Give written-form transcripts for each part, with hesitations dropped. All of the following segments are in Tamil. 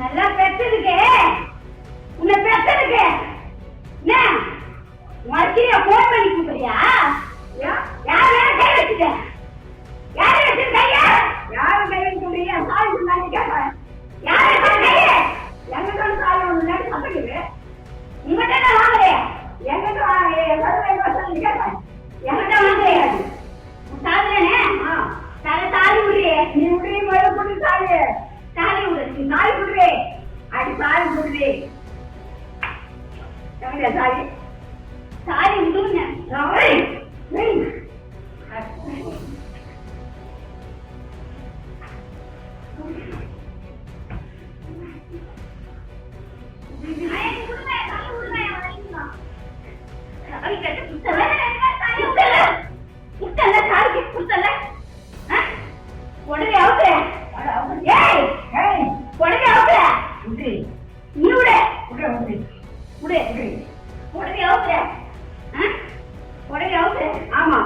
நல்லா பெற்றிருக்கே உன்னை பெற்றிருக்கே மறுக்கிறியா போன் பண்ணி கூப்பிடுறியா யார் யார் கை வச்சுட்ட யார் வச்சிருக்கையா யாரு கை வச்சுடைய சாய் சொன்னாங்க கேட்கறேன் யாரு கையே எங்கிட்ட சாய் ஒண்ணு சத்தக்குது உங்ககிட்ட வாங்குறியா எங்கிட்ட வாங்க எல்லாரும் கேட்கறேன் எங்கிட்ட வாங்குறியா சாதுதானே சாரி விடுறியே நீ விடுறீ முதல்ல போட்டு சாயே சாரி விடு சாரி விடுறே அடி சாரி விடுறே எங்க சாரி சாரி விடுங்க ஆமா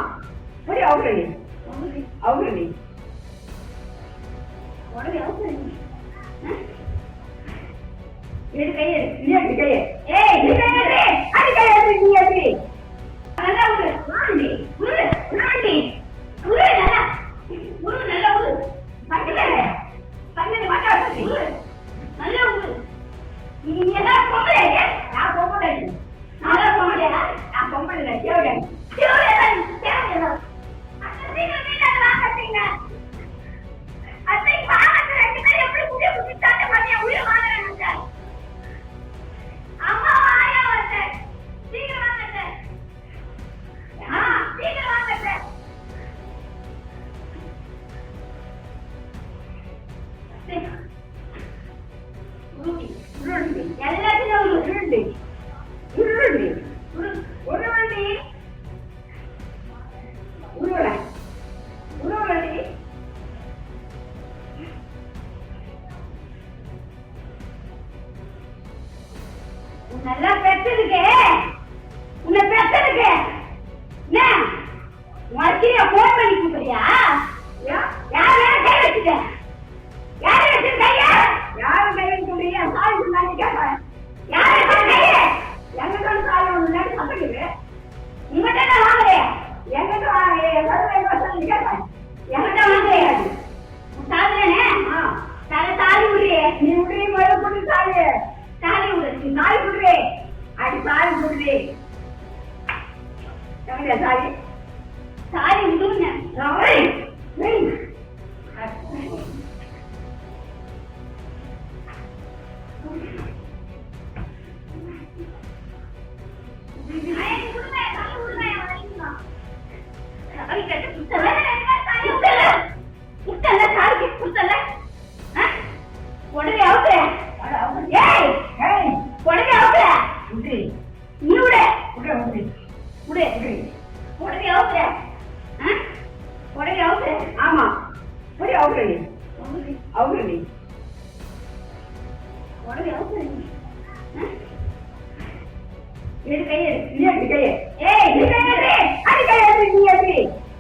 நல்லா பெற்றிருக்கே உன்னை பெற்றிருக்கே மறுக்கிறியா போன் பண்ணி கூப்பிடுறியா யார் யார் கை வச்சுட்ட யார் வச்சிருக்கையா யாரு கை வச்சுடைய சாய் சொன்னாங்க கேட்கறேன் யாரு கையே எங்கிட்ட சாய் ஒண்ணு சத்தக்குது உங்ககிட்ட வாங்குறியா எங்கிட்ட வாங்க எல்லாரும் கேட்கறேன் எங்கிட்ட வாங்குறியா சாதுதானே சாரி விடுறியே நீ விடுறீ முதல்ல போட்டு சாயே சாரி விடு சாரி விடுறே அடி சாரி விடுறே எங்க சாரி சாரி விடுங்க ஆமா கையே கையே